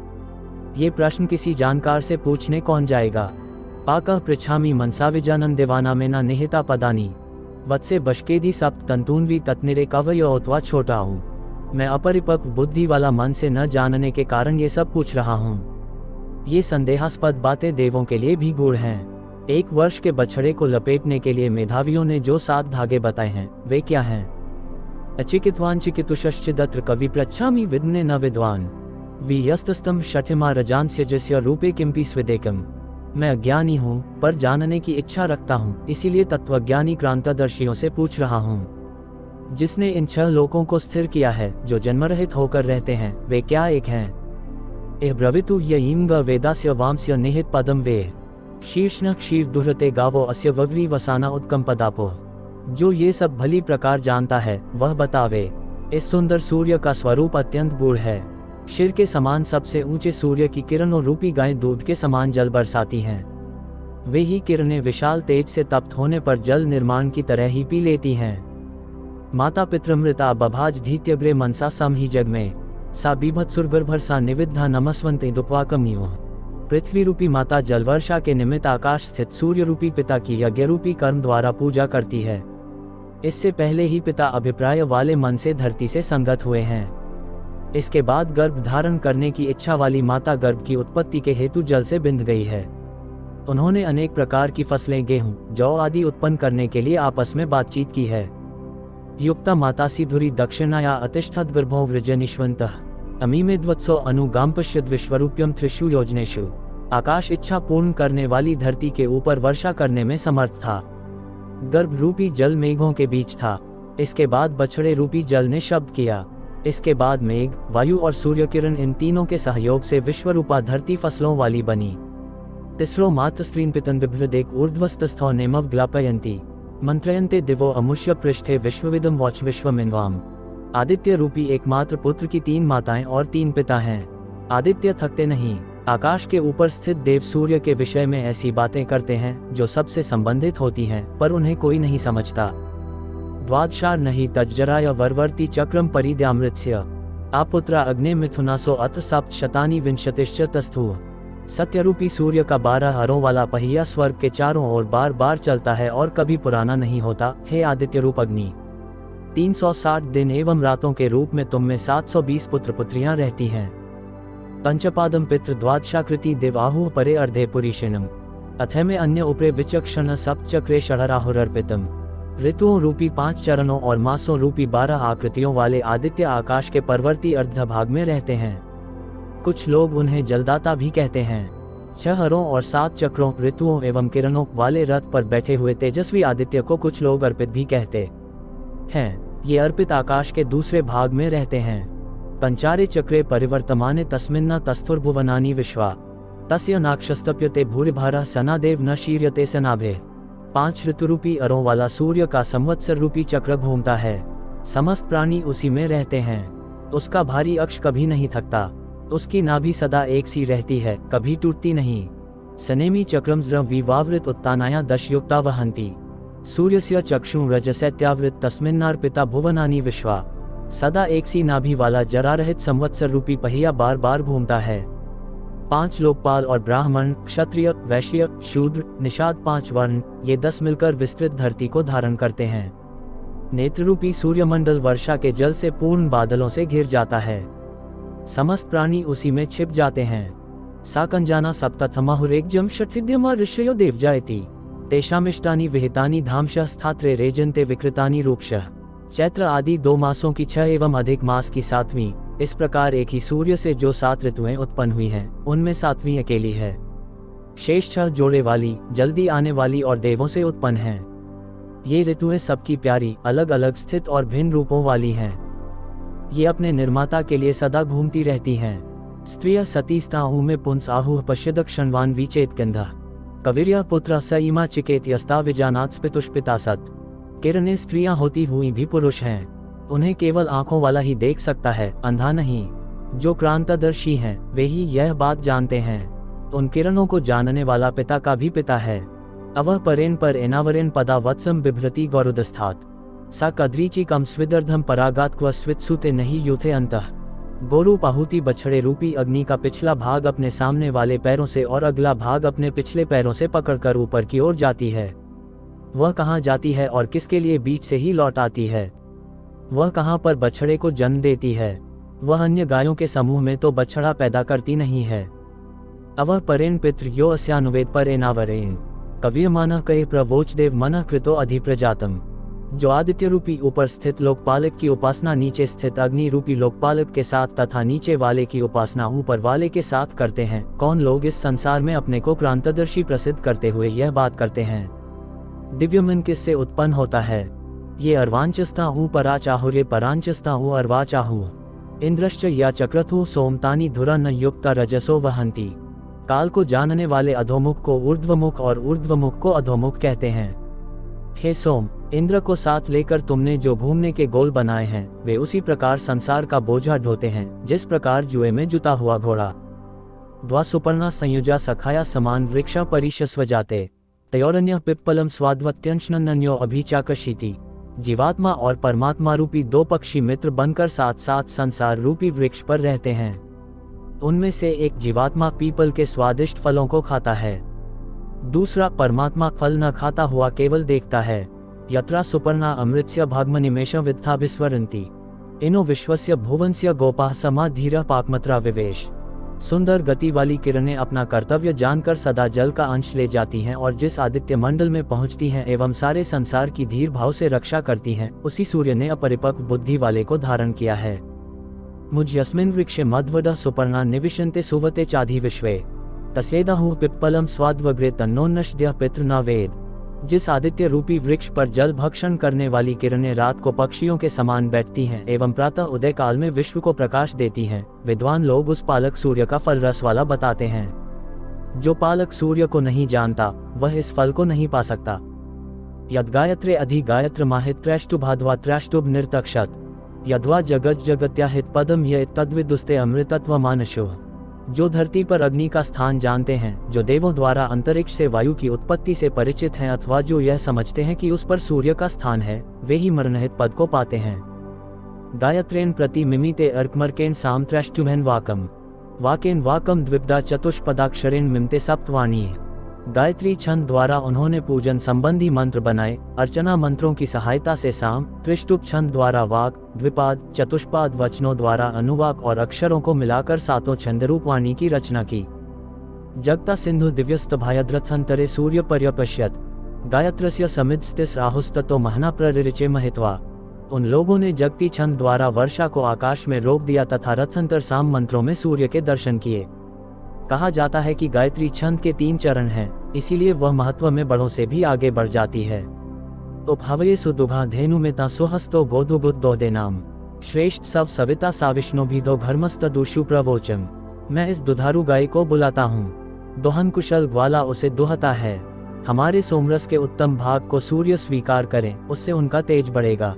ये प्रश्न किसी जानकार से पूछने कौन जाएगा। पाकः पृच्छामि मनसा विजानन देवाना में न निहिता पदानी वत्से बशकेदी सप्त तंतून्वी तत्निरे कवयो अथवा छोटा हूँ। मैं अपरिपक्व बुद्धि वाला मन से न जानने के कारण ये सब पूछ रहा हूँ। ये संदेहास्पद बातें देवों के लिए भी गूढ़ हैं। 1 वर्ष के बछड़े को लपेटने के लिए मेधावियों ने जो 7 धागे बताए हैं, वे क्या हैं? अचिकित्वान चिकितुश्चिदत्र कवि पृच्छामि विद्ने न विद्वान वियस्तस्तम शठिमा रजांस्य जस्य रूपे किंपि स्विदेकम। मैं अज्ञानी हूँ, पर जानने की इच्छा रखता हूँ, इसीलिए तत्वज्ञानी क्रांतदर्शियों से पूछ रहा हूँ। जिसने इन 6 लोकों को स्थिर किया है, जो जन्मरहित होकर रहते हैं, वे क्या एक हैं? एह ब्रवीतु यईम ग वेदास्य वामस्य निहित पदम वे। शीर्ष्ण क्षीर दुहृते गावो अस्य वव्री वसाना उत्कम पदापो। जो ये सब भली प्रकार जानता है वह बतावे। इस सुंदर सूर्य का स्वरूप अत्यंत गूढ़ है। शिर के समान सबसे ऊंचे सूर्य की किरणों रूपी गायें दूध के समान जल बरसाती हैं। वे ही किरणें विशाल तेज से तप्त होने पर जल निर्माण की तरह ही पी लेती हैं। माता पितृमृता बभाज धीत्यग्रे मनसा सम ही जग में सा बीभत्सुरगर्भर सा निविद्धा नमस्वंते दुप्वाकमियो। पृथ्वी रूपी माता जलवर्षा के निमित्त आकाश स्थित सूर्य रूपी पिता की यज्ञ रूपी कर्म द्वारा पूजा करती है। इससे पहले ही पिता अभिप्राय वाले मन से धरती से संगत हुए हैं। इसके बाद गर्भ धारण करने की इच्छा वाली माता गर्भ की उत्पत्ति के हेतु जल से बिंध गई है। उन्होंने अनेक प्रकार की फसलें गेहूं, जौ आदि उत्पन्न करने के लिए आपस में बातचीत की है। युक्ता माता सिधुरी दक्षिणाया अतिष्ठत गर्भो वृजनिष्वंतः अमीमेद्वत्सो अनुगाम्पश्यद विश्वरूप्यम त्रिषु योजनेषु। आकाश इच्छा पूर्ण करने वाली धरती के ऊपर वर्षा करने में समर्थ था। गर्भ रूपी जल मेघों के बीच था। इसके बाद बछड़े रूपी जल ने शब्द किया। इसके बाद मेघ, वायु और सूर्य किरण इन तीनों के सहयोग से विश्वरूपा धरती फसलों वाली बनी। तिस्रो मातस्त्रीन पितन बिभ्रदेक ऊर्ध्वस्तस्थो नेमव ग्लापयन्ति मंत्रयन्ते दिवो अमुष्य पृष्ठे विश्वविदम वॉच विश्वमिन्वाम। आदित्य रूपी एकमात्र पुत्र की 3 माताएं और 3 पिता हैं। आदित्य थकते नहीं। आकाश के ऊपर स्थित देव सूर्य के विषय में ऐसी बातें करते हैं जो सबसे संबंधित होती हैं, पर उन्हें कोई नहीं समझता। द्वादशार नहीं तज्जराय वरवर्ती चक्रम परिद्यामृत्स्य आपुत्रा अग्ने मिथुनासो अथ सप्त शतानि विंशतिश्च तस्थु। सत्यरूपी सूर्य का 12 हरों वाला पहिया स्वर्ग के चारों ओर बार बार चलता है और कभी पुराना नहीं होता। हे आदित्य रूप अग्नि, 360 दिन एवं रातों के रूप में तुम में 720 पुत्र पुत्रियां रहती हैं। पंचपादम पितृ द्वादशाकृति देवाहु परे अर्धे पुरीषिणम अथ में अन्य उपरे विचक्षण सप्तचक्रे षडराहुरर्पितम। ऋतुओं रूपी 5 चरणों और मासों रूपी 12 आकृतियों वाले आदित्य आकाश के परवर्ती अर्ध भाग में रहते हैं। कुछ लोग उन्हें जलदाता भी कहते हैं। 6 हरों और 7 चक्रों, ऋतुओं एवं किरणों वाले रथ पर बैठे हुए तेजस्वी आदित्य को कुछ लोग अर्पित भी कहते हैं। ये अर्पित आकाश के दूसरे भाग में रहते हैं। पंचारे चक्रे परिवर्तमाने तस्मिन्ना तस्थुर्भुवनानि विश्वा तस्य नाक्षस्तप्यते भूरिभारा सनादेव न शीर्यते सनाभे। 5 ऋतुरूपी अरों वाला सूर्य का संवत्सर रूपी चक्र घूमता है। समस्त प्राणी उसी में रहते हैं। उसका भारी अक्ष कभी नहीं थकता। उसकी नाभि सदा एक सी रहती है, कभी टूटती नहीं। सनेमी चक्रम ज्र विवावृत उत्तानाया दशयुक्ता वहंती। सूर्यस्य चक्षु रजसैत्यावृत तस्मिन्नार्पिता भुवनानि विश्वा। सदा एक सी नाभि वाला जरारहित संवत्सर रूपी पहिया बार बार घूमता है। 5 लोकपाल और ब्राह्मण, क्षत्रिय, वैश्य, शूद्र, निषाद 5 वर्ण, ये 10 मिलकर विस्तृत धरती को धारण करते हैं। नेत्ररूपी सूर्यमंडल वर्षा के जल से पूर्ण बादलों से घिर जाता है। समस्त प्राणी उसी में छिप जाते हैं। साकंजाना सप्तथमाहुरेक्जम षठिद्यमा ऋषयो देवजायति तेषामिष्टानि विहितानि धामशः स्थात्रे रेजन्ते विकृतानि रूपशः। चैत्र आदि 2 मासों की 6 एवं अधिक मास की 7वीं। इस प्रकार एक ही सूर्य से जो 7 ऋतुएं उत्पन्न हुई हैं, उनमें 7वीं अकेली है। शेष 6 जोड़े वाली, जल्दी आने वाली और देवों से उत्पन्न हैं। ये ऋतुएं सबकी प्यारी, अलग अलग स्थित और भिन्न रूपों वाली हैं। ये अपने निर्माता के लिए सदा घूमती रहती हैं। स्त्रिय सतीस्ताहु में पुंस आहुः पश्यदक क्षणवान विचेत गंधः कविर्या पुत्र स इमा चिकेत यस्ता विजानात् स्पितुष्पिता सत। किरणें स्त्रियां होती हुई भी पुरुष हैं। उन्हें केवल आंखों वाला ही देख सकता है, अंधा नहीं। जो क्रांतदर्शी हैं, वे ही यह बात जानते हैं। उन किरणों को जानने वाला पिता का भी पिता है। अवह परेन पर एनावरेन पदा वत्सम बिभ्रति गौरुदस्थात् सा कद्रीची कम स्विदर्धम परागात क्व स्वित्सुते नहीं यूथे अंतः। गोरु पाहुति बछड़े रूपी अग्नि का पिछला भाग अपने सामने वाले पैरों से और अगला भाग अपने पिछले पैरों से पकड़कर ऊपर की ओर जाती है। वह कहाँ जाती है और किसके लिए बीच से ही लौट आती है? वह कहाँ पर बछड़े को जन्म देती है? वह अन्य गायों के समूह में तो बछड़ा पैदा करती नहीं है। अवह परेन पितृ यो अस्यानुवेद पर एनावरेन कविय मानः कहे प्रवोच देव मनः कृतो अधिप्रजातम। जो आदित्य रूपी ऊपर स्थित लोकपालक की उपासना नीचे स्थित अग्नि रूपी लोकपालक के साथ तथा नीचे वाले की उपासना ऊपर वाले के साथ करते हैं। कौन लोग इस संसार में अपने को क्रांतदर्शी प्रसिद्ध करते हुए यह बात करते हैं? दिव्यमन किससे उत्पन्न होता है? ये अर्वांचस्ता हूँ पराचाहुर्य परांचस्ता हूँ अर्वाचाहु। इंद्रश्च या चक्रथु सोमतानी धुरा न युक्ता रजसो वहंती काल को जानने वाले अधोमुख को ऊर्ध्वमुख और ऊर्ध्वमुख को अधोमुख कहते हैं। हे सोम, इंद्र को साथ लेकर तुमने जो घूमने के गोल बनाए हैं वे उसी प्रकार संसार का बोझा ढोते हैं जिस प्रकार जुए में जुता हुआ घोड़ा। द्वा सुपर्णा संयुजा सखाया समान वृक्षा परिशस्व जाते तयोरन्य पिप्पलम स्वाद्वत्यंशनन्यो अभिचाकशीति। जीवात्मा और परमात्मा रूपी दो पक्षी मित्र बनकर साथ साथ संसार रूपी वृक्ष पर रहते हैं। उनमें से एक जीवात्मा पीपल के स्वादिष्ट फलों को खाता है, दूसरा परमात्मा फल न खाता हुआ केवल देखता है। यत्रा सुपर्णा अमृतस्य भागमनिमेष विद्धाभिस्वरन्ति इनो विश्वस्य भुवनस्य गोपाः समाधीरः पाकमत्रा विवेश। सुंदर गति वाली किरणें अपना कर्तव्य जानकर सदा जल का अंश ले जाती हैं और जिस आदित्य मंडल में पहुंचती हैं एवं सारे संसार की धीर भाव से रक्षा करती हैं, उसी सूर्य ने अपरिपक्व बुद्धि वाले को धारण किया है। मुझ यस्मिन् वृक्षे मध्वदः सुपर्णा निविशन्ते सुवते चाधि विश्वे तस्येदहुः पिप्पलम स्वाद्वग्रे तन्नोन्नश्द्यः पितृ न वेद। जिस आदित्य रूपी वृक्ष पर जल भक्षण करने वाली किरणें रात को पक्षियों के समान बैठती हैं एवं प्रातः उदय काल में विश्व को प्रकाश देती हैं, विद्वान लोग उस पालक सूर्य का फल रस वाला बताते हैं। जो पालक सूर्य को नहीं जानता वह इस फल को नहीं पा सकता। यद्गायत्रे अधि गायत्र माहित त्रैष्टुभाध्वा त्रैष्टुभ निर्तक्षत यद्वा जगत जगत्याहित पदम ये तद्विदुस्ते अमृतत्व मानशुः। जो धरती पर अग्नि का स्थान जानते हैं, जो देवों द्वारा अंतरिक्ष से वायु की उत्पत्ति से परिचित हैं अथवा जो यह समझते हैं कि उस पर सूर्य का स्थान है, वे ही मरणहित पद को पाते हैं। गायत्रेन प्रति मिमिते अर्कमर्केन साम त्रैष्टुभेन वाकेन वाकम द्विपदा चतुष्पदाक्षरेण मिमते सप्तवाणी। गायत्री छंद द्वारा उन्होंने पूजन संबंधी मंत्र बनाए। अर्चना मंत्रों की सहायता से साम, त्रिष्टुप छंद द्वारा वाक, द्विपाद, चतुष्पाद वचनों द्वारा अनुवाक और अक्षरों को मिलाकर सातों छंदरूप वाणी की रचना की। जगता सिंधु दिव्यस्तभायद्रथंतरे सूर्य पर्यपश्यत गायत्रस्य समित्स्तिस राहुस्ततो महना प्ररिचे महित्वा। उन लोगों ने जगती छंद द्वारा वर्षा को आकाश में रोक दिया तथा रथंतर साम मंत्रों में सूर्य के दर्शन किए। कहा जाता है कि गायत्री छंद के 3 चरण हैं, इसीलिए वह महत्व में बड़ों से भी आगे बढ़ जाती है। उपहवये सुदुघा धेनु मेता सुहस्तो गोधुगुद दोदे नाम श्रेष्ठ सब सविता साविष्णु भी दो घर्मस्त दुषु प्रवोचम। मैं इस दुधारू गाय को बुलाता हूँ, दोहन कुशल ग्वाला उसे दुहता है। हमारे सोमरस के उत्तम भाग को सूर्य स्वीकार करें, उससे उनका तेज बढ़ेगा।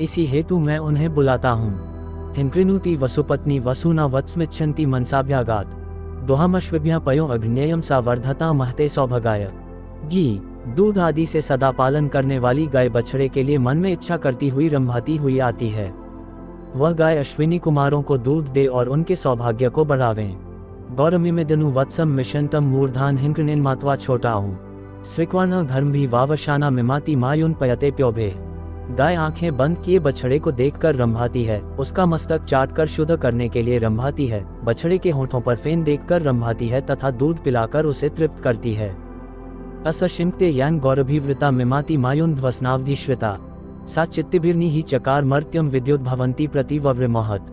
इसी हेतु मैं उन्हें बुलाता हूँ। हिंकृनुति वसुपत्नी वसुना वत्समिच्छन्ति मनसाभ्यागात दोहमश्विभ्या पयो अग्नेयम सा वर्धता महते सौभगाय। घी, दूध आदि से सदा पालन करने वाली गाय बछड़े के लिए मन में इच्छा करती हुई रंभाती हुई आती है। वह गाय अश्विनी कुमारों को दूध दे और उनके सौभाग्य को बढ़ावें। गौरमी में दनु वत्सम मिशंतम मूर्धान हिंकृनेन मातवा छोटाऊ स्विक्वाना धर्म भी वावशाना मिमाती मायुन पयते प्योभे। गाय आंखें बंद किए बछड़े को देखकर रंभाती है, उसका मस्तक चाटकर शुद्ध करने के लिए रंभाती है, बछड़े के होठों पर फेन देखकर रंभाती है तथा दूध पिलाकर उसे तृप्त करती है। असशिंक्ते यान गौरभिवृता मिमाती मायुन ध्वस्नावधिश्रिता सा चित्तिभिर्नि ही चकार मर्त्यम विद्युत भवंती प्रति वव्रमोहत।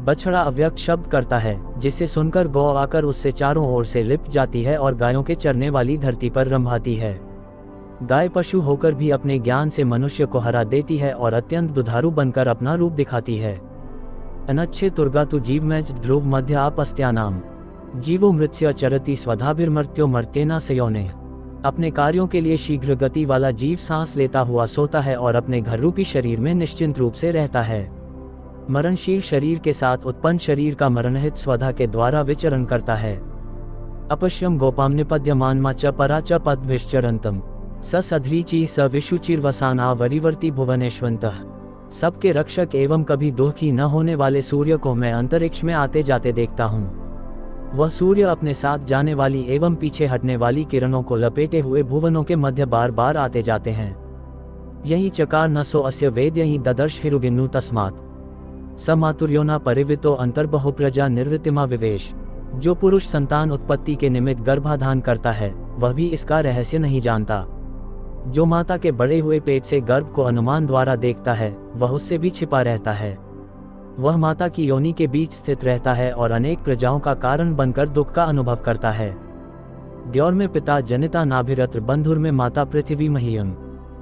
बछड़ा अव्यक्त शब्द करता है, जिसे सुनकर गौ आकर उससे चारों ओर से लिपट जाती है और गायों के चरने वाली धरती पर रंभाती है। गाय पशु होकर भी अपने ज्ञान से मनुष्य को हरा देती है और अत्यंत दुधारू बनकर अपना रूप दिखाती है। अनच्छे तुर्गा तु जीवमैज ध्रुव मध्य आपस्त्यानाम जीवो मृत्य चरति स्वधाभिर्मर्त्यो मर्त्येना सयोने। अपने कार्यों के लिए शीघ्र गति वाला जीव सांस लेता हुआ सोता है और अपने घर रूपी शरीर में निश्चिंत रूप से रहता है। मरणशील शरीर के साथ उत्पन्न शरीर का मरणहित स्वधा के द्वारा विचरण करता है। अपश्यम गोपाम निपद्यमानमा च परा च पद्भिश्चरन्तम स सध्रीची स विशुचिर्वसाना वरिवर्ती भुवनेश्वन्तः। सबके रक्षक एवं कभी दुखी न होने वाले सूर्य को मैं अंतरिक्ष में आते जाते देखता हूँ। वह सूर्य अपने साथ जाने वाली एवं पीछे हटने वाली किरणों को लपेटे हुए भुवनों के मध्य बार बार आते जाते हैं। यही चकार न सो अस्य वेद यही ददर्श हिरुगिन्नु तस्मात् स मातुर्योना परिवितो अंतर्बहु प्रजा निर्वृतिमा विवेश। जो पुरुष संतान उत्पत्ति के निमित्त गर्भाधान करता है वह भी इसका रहस्य नहीं जानता। जो माता के बड़े हुए पेट से गर्भ को अनुमान द्वारा देखता है वह उससे भी छिपा रहता है। वह माता की योनि के बीच स्थित रहता है और अनेक प्रजाओं का कारण बनकर दुख का अनुभव करता है। द्यौर में पिता जनिता नाभिरत्र बंधुर में माता पृथ्वी मह्यम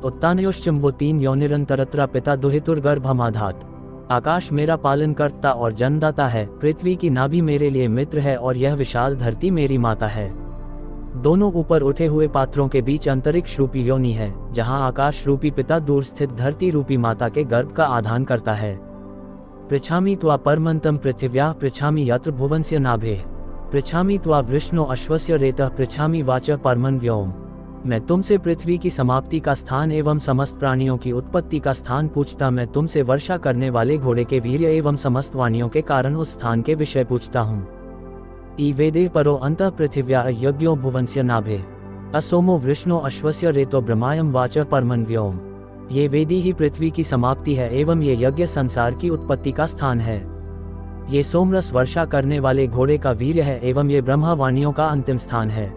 उत्तानयोश्चम्बो तीन योनिरंतरत्रा पिता दुहितुर्गर्भमाधात। आकाश मेरा पालनकर्ता और जन्मदाता है, पृथ्वी की नाभि मेरे लिए मित्र है और यह विशाल धरती मेरी माता है। दोनों ऊपर उठे हुए पात्रों के बीच अंतरिक्ष रूपी योनि है, जहां आकाश रूपी पिता दूर स्थित धरती रूपी माता के गर्भ का आधान करता है। पृच्छामि त्वा परमन्तं पृथिव्याः पृच्छामि यत्र भुवनस्य नाभेः पृच्छामि त्वा वृष्णो अश्वस्य रेतः पृच्छामि वाचः परमं व्योम। मैं तुमसे पृथ्वी की समाप्ति का स्थान एवं समस्त प्राणियों की उत्पत्ति का स्थान पूछता, मैं तुमसे वर्षा करने वाले घोड़े के वीर्य एवं समस्त वाणियों के कारण उस स्थान के विषय पूछता हूँ। ई वेदे परो अंतः पृथिव्या यज्ञो भुवनस्य नाभे असोमो वृष्णो अश्वस्य रेतो ब्रह्मायम वाचः परमं व्योम। ये वेदी ही पृथ्वी की समाप्ति है एवं ये यज्ञ संसार की उत्पत्ति का स्थान है। ये सोमरस वर्षा करने वाले घोड़े का वीर्य है एवं ये ब्रह्मा वाणियों का अंतिम स्थान है।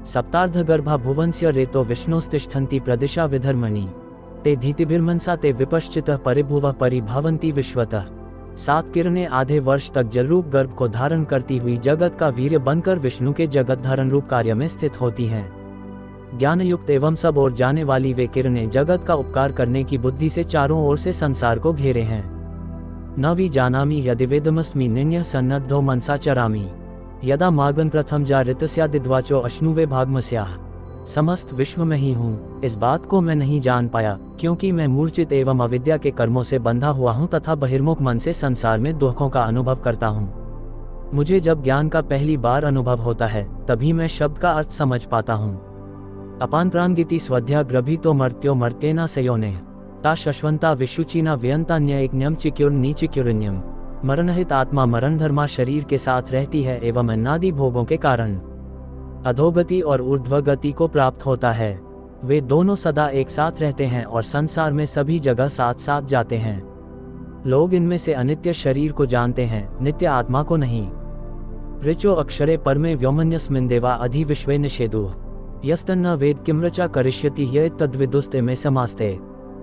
सप्तार्ध गर्भा भुवनस्य रेतो विष्णोस्तिष्ठन्ति प्रदिशा विधर्मणि ते धीतिभिर्मनसा ते विपश्चितः परिभुवः परिभवन्ति विश्वतः। 7 किरणें आधे वर्ष तक जलरूप गर्भ को धारण करती हुई जगत का वीर्य बनकर विष्णु के जगत धारण रूप कार्य में स्थित होती हैं। ज्ञानयुक्त एवं सब ओर जाने वाली वे किरणें जगत का उपकार करने की बुद्धि से चारों ओर से संसार को घेरे हैं। न वि जानामि यदि वेदमस्मि निन्यः सन्नद्धो मनसा चरामि यदा मागन प्रथम जा ऋतस्यादिद्वाचो अश्नुवे भागमस्याः। समस्त विश्व में ही हूँ, इस बात को मैं नहीं जान पाया, क्योंकि मैं मूर्छित एवं अविद्या के कर्मों से बंधा हुआ हूँ तथा बहिर्मुख मन से संसार में दुखों का अनुभव करता हूँ। मुझे जब ज्ञान का पहली बार अनुभव होता है तभी मैं शब्द का अर्थ समझ पाता हूँ। अपान प्राणगिति स्वध्या ग्रभीतो मर्त्यो मर्त्येना सयोने ता शश्वंता विशुचिना व्यंतान्यज्ञम चिक्युर्नि चिक्युरन्यम। मरणहित आत्मा मरण धर्मा शरीर के साथ रहती है एवं अन्नादि भोगों के कारण अधोगति और ऊर्ध्वगति को प्राप्त होता है। वे दोनों सदा एक साथ रहते हैं और संसार में सभी जगह साथ साथ जाते हैं। लोग इनमें से अनित्य शरीर को जानते हैं, नित्य आत्मा को नहीं। ऋचो अक्षरे परमे व्योमन्यस्मिन् देवा अधि विश्वे निषेधु यस्तन्न वेद किमृचा करिष्यति ये तद्विदुस्ते में समास्ते।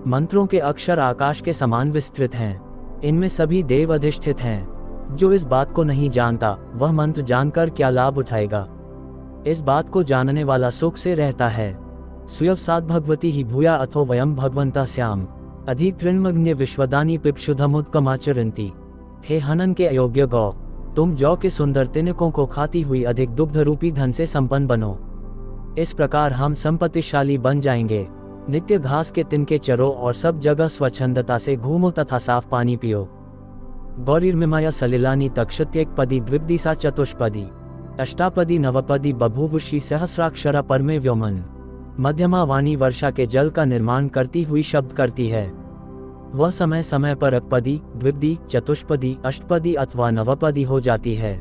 मंत्रों के अक्षर आकाश के समान विस्तृत हैं, इनमें सभी देव अधिष्ठित हैं। जो इस बात को नहीं जानता वह मंत्र जानकर क्या लाभ उठाएगा। इस बात को जानने वाला सुख से रहता है। सुयवसाद भगवती ही भूया अथो वयम भगवंता श्याम अधि तृणमग्न्य विश्वदानी पिपशुधमुत्कमाचरन्ति। हे हनन के अयोग्य गौ, तुम जौ के सुंदर तिनकों को खाती हुई अधिक दुग्ध रूपी धन से संपन्न बनो। इस प्रकार हम संपत्तिशाली बन जाएंगे। नित्य घास के तिनके चरो और सब जगह स्वच्छंदता से घूमो तथा साफ पानी पियो। गौरीर्मिमाया सलिलानी तक्षत्येकपदी द्विपदिसा चतुष्पदी अष्टापदी नवपदी बभूवुषी सहस्राक्षरा परमे व्योमन। मध्यमा वाणी वर्षा के जल का निर्माण करती हुई शब्द करती है। वह समय समय पर एकपदी, द्विपदी, चतुष्पदी, अष्टपदी अथवा नवपदी हो जाती है।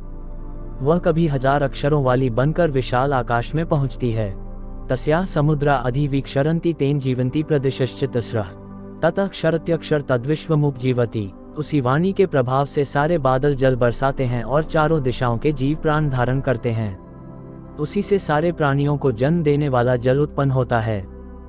वह कभी 1000 अक्षरों वाली बनकर विशाल आकाश में पहुंचती है। तस्याः समुद्रा अधिवीक्षरन्ति तेन जीवन्ति प्रदिशश्चितस्रः ततः क्षरत्यक्षर तद्विश्वमुपजीवति। उसी वाणी के प्रभाव से सारे बादल जल बरसाते हैं और चारों दिशाओं के जीव प्राण धारण करते हैं। उसी से सारे प्राणियों को जन्म देने वाला जल उत्पन्न होता है।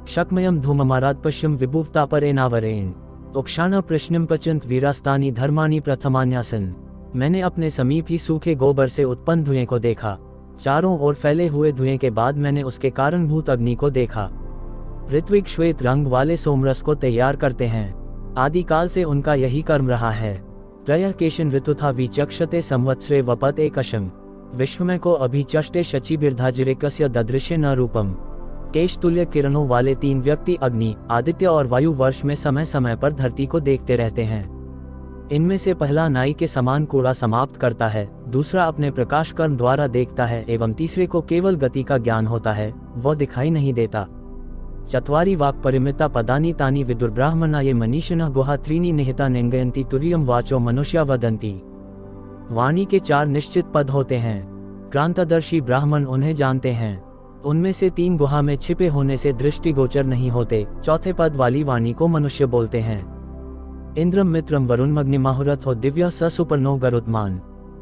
शक्मयम धूममाराद पश्चिम विभुवता परेनावरेण उक्षाण प्रश्नम पचंत वीरास्तानी धर्मानी प्रथमान्यासन। मैंने अपने समीप ही सूखे गोबर से उत्पन्न धुएं को देखा। चारों ओर फैले हुए धुएं के बाद मैंने उसके कारणभूत अग्नि को देखा। ऋत्विक श्वेत रंग वाले सोमरस को तैयार करते हैं। आदिकाल से उनका यही कर्म रहा है। त्रयः केशन ऋतुथा विचक्षते संवत्सरे वपत एकशं विश्वमय को अभिचष्टे शचीभिर्धाजिरेकस्य ददृश्य न रूपम। केश तुल्य किरणों वाले 3 व्यक्ति अग्नि, आदित्य और वायु वर्ष में समय समय पर धरती को देखते रहते हैं। इनमें से पहला नाई के समान कूड़ा समाप्त करता है, दूसरा अपने प्रकाश कर्म द्वारा देखता है एवं तीसरे को केवल गति का ज्ञान होता है, वह दिखाई नहीं देता। चत्वारि वाक् परिमिता पदानि तानि विदुर्ब्राह्मणा ये मनीषिणः गुहा त्रीणि निहिता निंगयन्ति तुर्यं वाचो मनुष्या वदन्ति। वाणी के 4 निश्चित पद होते हैं। क्रांतदर्शी ब्राह्मण उन्हें जानते हैं। उनमें से 3 गुहा में छिपे होने से दृष्टिगोचर नहीं होते। चौथे पद वाली वाणी को मनुष्य बोलते हैं। इंद्रम मित्रम वरुणमग्निमाहुरथो दिव्य स सुपर्णो गरुत्मान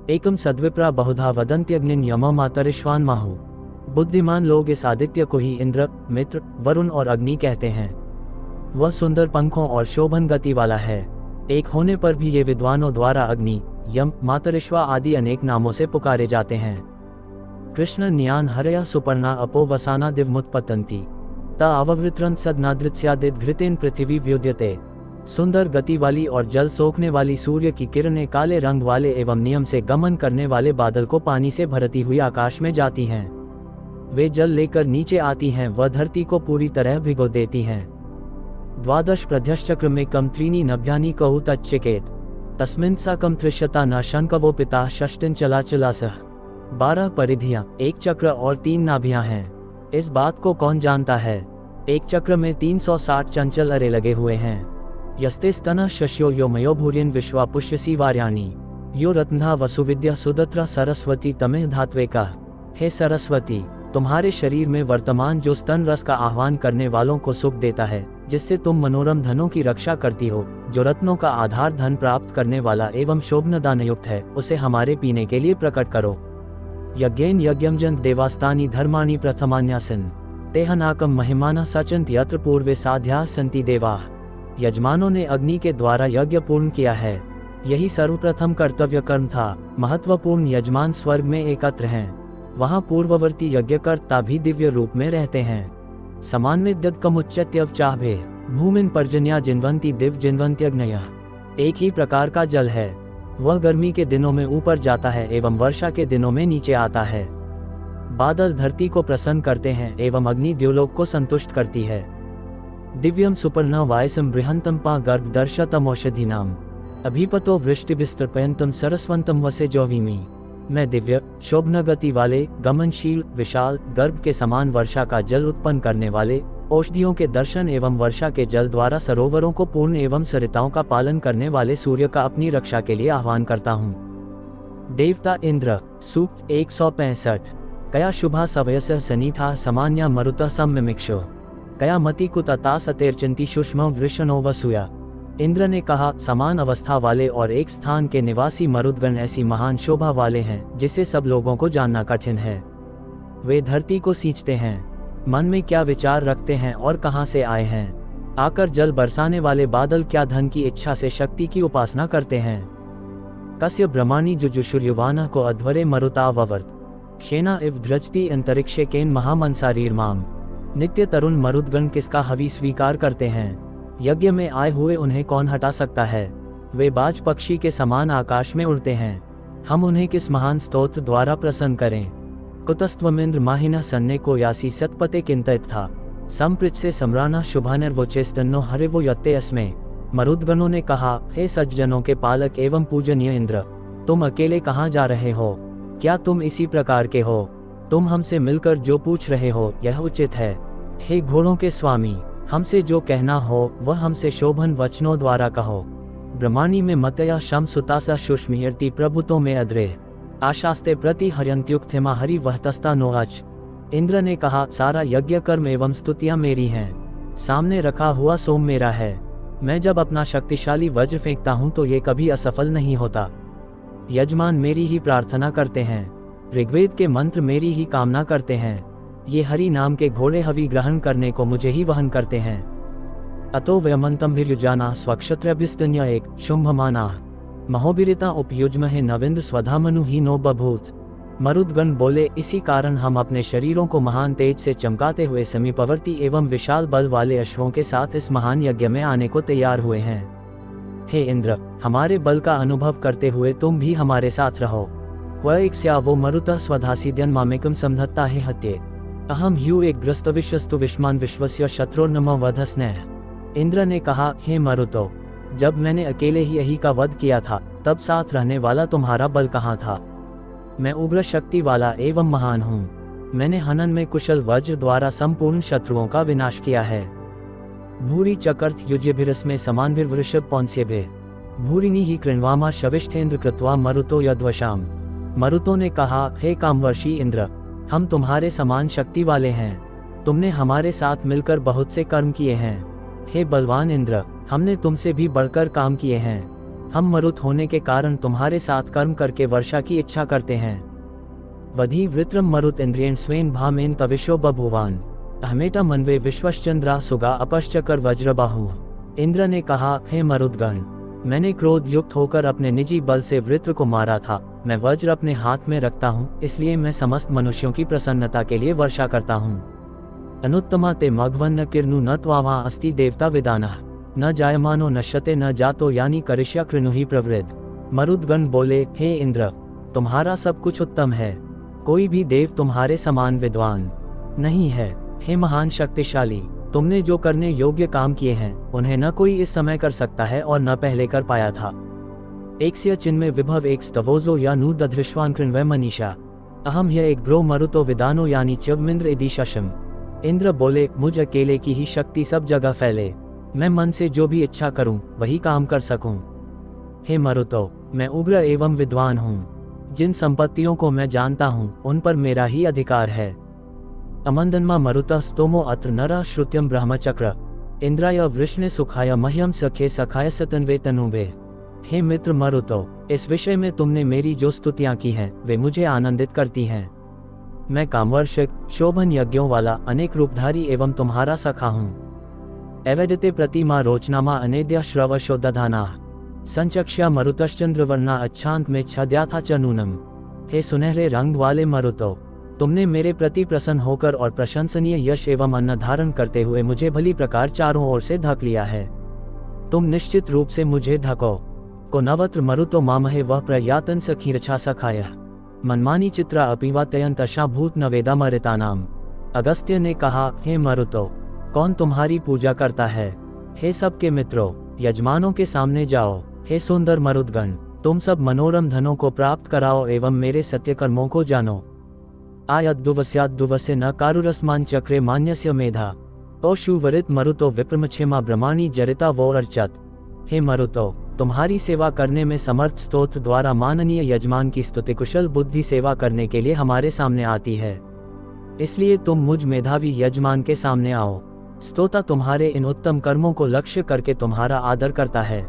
एकम सद्विप्रा बहुधा वदन्त्यग्निन यम मातरिश्वान माहु। बुद्धिमान लोग इस आदित्य को ही इंद्र, मित्र, वरुण और अग्नि कहते हैं। वह सुंदर पंखों और शोभन गति वाला है। एक होने पर भी ये विद्वानों द्वारा अग्नि, यम, मातरिश्वा आदि अनेक नामों से पुकारे जाते हैं। कृष्ण न्यान हरया सुपर्णा अपो वसाना दिवमुत्पतन्ति त अववृत्रं सदनादृत्स्यादिद घृतेन पृथिवी व्युद्यते। सुंदर गति वाली और जल सोखने वाली सूर्य की किरणें काले रंग वाले एवं नियम से गमन करने वाले बादल को पानी से भरती हुई आकाश में जाती हैं। वे जल लेकर नीचे आती हैं व धरती को पूरी तरह भिगो देती हैं। द्वादश प्रध्यश्चक्र में कम त्रीणी नभ्यानि कहु तच्चेकेत तस्मिन् सा कम त्रिशता न शंकवो पिता षष्टिन चलाचलासह। 12 परिधियां, एक चक्र और 3 नाभियां हैं। इस बात को कौन जानता है? एक चक्र में 360 चंचल अरे लगे हुए हैं। यस्ते स्तन शश्यो यो मयो भूर्यन विश्वा पुष्यसी वार्याणि यो रत्नधा वसुविद्या सुदत्रा सरस्वती तमेह धात्वेका। हे सरस्वती, तुम्हारे शरीर में वर्तमान जो स्तन रस का आह्वान करने वालों को सुख देता है, जिससे तुम मनोरम धनों की रक्षा करती हो, जो रत्नों का आधार धन प्राप्त करने वाला एवं शोभनदान युक्त है, उसे हमारे पीने के लिए प्रकट करो। यज्ञेन यज्ञमजंत देवास्तानि धर्माणि प्रथमान्यासन तेहनाकम महिमाना सचंत यत्र पूर्वे साध्या संति देवा। यजमानों ने अग्नि के द्वारा यज्ञ पूर्ण किया है। यही सर्वप्रथम कर्तव्य कर्म था। महत्वपूर्ण यजमान स्वर्ग में एकत्र हैं। वहाँ पूर्ववर्ती यज्ञकर्ता भी दिव्य रूप में रहते हैं। समान्विद्यत्कमुच्यत्यव चाभे भूमिन पर्जन्या जिन्वंती दिव जिन्वंत्यग्नयः। एक ही प्रकार का जल है। वह गर्मी के दिनों में ऊपर जाता है एवं वर्षा के दिनों में नीचे आता है। बादल धरती को प्रसन्न करते हैं एवं अग्नि द्युलोक को संतुष्ट करती है। दिव्यम सुपर्ण वायसम बृहंतम पा गर्भ दर्शतम औषधिनाम अभिपतो वृष्टिभिस्तर्पयन्तम सरस्वंतम वसे जोविमी। मैं दिव्य शोभन गति वाले गमनशील विशाल गर्भ के समान वर्षा का जल उत्पन्न करने वाले औषधियों के दर्शन एवं वर्षा के जल द्वारा सरोवरों को पूर्ण एवं सरिताओं का पालन करने वाले सूर्य का अपनी रक्षा के लिए आह्वान करता हूँ। देवता इंद्र। सूक्त 165। कया शुभा सवयस सनीथा समान्या मरुतः सम्मिमिक्षो कया मति कुतता सतेर्चंती सुष्म वृषणो वसूया। इंद्र ने कहा, समान अवस्था वाले और एक स्थान के निवासी मरुदगण ऐसी महान शोभा वाले हैं जिसे सब लोगों को जानना कठिन है। वे धरती को सींचते हैं, मन में क्या विचार रखते हैं और कहां से आए हैं। आकर जल बरसाने वाले बादल क्या धन की इच्छा से शक्ति की उपासना करते हैं। कस्य ब्रह्माणि जुजुषुर्युवानः को अध्वरे मरुताववर्त शेना इव ध्रजति अंतरिक्षे केन महामंसारीर्माम। नित्य तरुण मरुदगण किसका हवि स्वीकार करते हैं। यज्ञ में आए हुए उन्हें कौन हटा सकता है। वे बाज पक्षी के समान आकाश में उड़ते हैं। हम उन्हें किस महान स्तोत्र द्वारा प्रसन्न करें। कुतस्त्वमिंद्र माहिना सन्ने को यासी सतपते किंतित था संपृच से सम्राना शुभानिर्वोचेस्तन्नो हरे वो यत्ते अस्मे। मरुदगणों ने कहा, हे सज्जनों के पालक एवं पूजनीय इंद्र, तुम अकेले कहाँ जा रहे हो? क्या तुम इसी प्रकार के हो? तुम हमसे मिलकर जो पूछ रहे हो यह उचित है। हे घोड़ों के स्वामी, हमसे जो कहना हो वह हमसे शोभन वचनों द्वारा कहो। ब्रह्माणी में मतया शम सुतासा सुष्मीयर्ति प्रभुतों में अद्रे आशास्ते प्रति हर्यंत्युक्थेमा हरि वहतस्ता नोअच। इंद्र ने कहा, सारा यज्ञ कर्म एवं स्तुतियां मेरी हैं। सामने रखा हुआ सोम मेरा है। मैं जब अपना शक्तिशाली वज्र फेंकता हूँ तो ये कभी असफल नहीं होता। यजमान मेरी ही प्रार्थना करते हैं। ऋग्वेद के मंत्र मेरी ही कामना करते हैं। ये हरि नाम के घोड़े हवि ग्रहण करने को मुझे ही वहन करते हैं। अतो व्यमंतम भिर्युजाना स्वक्षत्रभिस्तन्य एक शुंभमाना महोबिरिता उपयुज्महे नविंद्र स्वधामनु ही नो बभूत। मरुदगण बोले, इसी कारण हम अपने शरीरों को महान तेज से चमकाते हुए समीपवर्ती एवं विशाल बल वाले अश्वों के साथ इस महान यज्ञ में आने को तैयार हुए हैं। हे इंद्र, हमारे बल का अनुभव करते हुए तुम भी हमारे साथ रहो। क्वैक्स्या वो मरुतः स्वधासीद्यन मामेकम समधत्ता हे हत्ये अहम ह्यू एक ग्रस्तविश्वस्तु विष्मान विश्वस्य शत्रुर्नम वधस्नेह। इंद्र ने कहा, हे मरुतो, जब मैंने अकेले ही यही का वध किया था तब साथ रहने वाला तुम्हारा बल कहाँ था। मैं उग्र शक्ति वाला एवं महान हूँ। मैंने हनन में कुशल वज्र द्वारा संपूर्ण शत्रुओं का विनाश किया है। भूरि चकर्थ युज्यभिरस में समानभिर वृषभ पौंस्यभे भूरिनी ही कृण्वामा शविष्ठेन्द्र कृत्वा मरुतो यद्वशाम। मरुतों ने कहा, हे कामवर्षी इंद्र, हम तुम्हारे समान शक्ति वाले हैं। तुमने हमारे साथ मिलकर बहुत से कर्म किए हैं। हे बलवान इंद्र, हमने तुमसे भी बढ़कर काम किए हैं। हम मरुत होने के कारण तुम्हारे साथ कर्म करके वर्षा की इच्छा करते हैं। वधि वृत्रम मरुत इंद्रियेण स्वेन भामेन तविशो बभुवान अहमेटा मनवे विश्वश्चंद्रा सुगा अपश्चकर वज्रबाहु। इंद्र ने कहा, हे मरुदगण, मैंने क्रोध युक्त होकर अपने निजी बल से वृत्र को मारा था। मैं वज्र अपने हाथ में रखता हूँ, इसलिए मैं समस्त मनुष्यों की प्रसन्नता के लिए वर्षा करता हूँ। अनुत्तमा ते मघवन्न किरनु न त्वावा अस्ति देवता विदानः न जायमानो नश्यते न जातो यानी करिष्या कृणुहि प्रवृद्ध। मरुद्गण बोले, हे इंद्र, तुम्हारा सब कुछ उत्तम है, कोई भी देव तुम्हारे समान विद्वान नहीं है। हे महान शक्तिशाली, तुमने जो करने योग्य काम किए हैं उन्हें न कोई इस समय कर सकता है और न पहले कर पाया था। एक स्य चिन्मय विभव एक स्तवोजो या नू दधृष्वान कृण्वय मनीषा अहम ह्य एक ब्रो मरुतो विदानो यानी चवमिंद्र इति शशम। इंद्र बोले, मुझ अकेले की ही शक्ति सब जगह फैले, मैं मन से जो भी इच्छा करूं वही काम कर सकूं। हे मरुतो, मैं उग्र एवं विद्वान हूं, जिन संपत्तियों को मैं जानता हूं उन पर मेरा ही अधिकार है। अमंदन्मा मरुतः स्तोमो अत्र नरः श्रुत्यं ब्रह्मचक्र इंद्राय वृष्णे सुखाय मह्यम सखे सखाय सतन्वे तनुवे। हे मित्र मरुतो, इस विषय में तुमने मेरी जो स्तुतियां की हैं वे मुझे आनंदित करती हैं। मैं कामवर्षक शोभन यज्ञों वाला अनेक रूपधारी एवं तुम्हारा सखा हूँ। एवेदते प्रतिमा रोचनामा अनेद्य श्रवशो दधाना संचक्ष्या मरुतश्चंद्रवर्णा अच्छांत में छद्याथा च नूनम। हे सुनहरे रंग वाले मरुतो, तुमने मेरे प्रति प्रसन्न होकर और प्रशंसनीय यश एवं अन्न धारण करते हुए मुझे भली प्रकार चारों ओर से ढक लिया है। तुम निश्चित रूप से मुझे ढको। को नवत्र मरुतो मामहे वह प्रयातन सखीरछा सखाय मनमानी चित्रा अपिवातयंत अशाभूत नवेदा मरितानाम। अगस्त्य ने कहा, हे मरुतो, कौन तुम्हारी पूजा करता है? हे सबके मित्रों, यजमानों के सामने जाओ। हे सुंदर मरुदगण, तुम सब मनोरम धनों को प्राप्त कराओ एवं मेरे सत्य कर्मों को जानो। आयद्दुवस्याद्दुवसे न कारुरस्मान चक्रे मान्यस्य मेधा ओशुवरित मरुतो विप्रमक्षेमा ब्रह्माणी जरिता वो अर्चत। हे मरुतो, तुम्हारी सेवा करने में समर्थ स्तोत्र द्वारा माननीय यजमान की स्तुति कुशल बुद्धि सेवा करने के लिए हमारे सामने आती है, इसलिए तुम मुझ मेधावी यजमान के सामने आओ। स्तोता तुम्हारे इन उत्तम कर्मों को लक्ष्य करके तुम्हारा आदर करता है।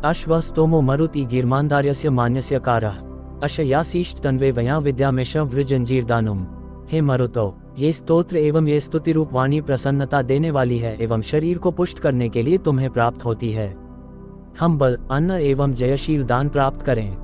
अश्व स्तोमो मरुति गिरमानदार्यस्य मान्यस्य कारः अशयासीष्ट तन्वे वया विद्यामेशं वृजंजीरदानुम। हे मरुतो, ये स्तोत्र एवं ये स्तुति रूप वाणी प्रसन्नता देने वाली है एवं शरीर को पुष्ट करने के लिए तुम्हें प्राप्त होती है। हम बल, अन्न एवं जयशील दान प्राप्त करें।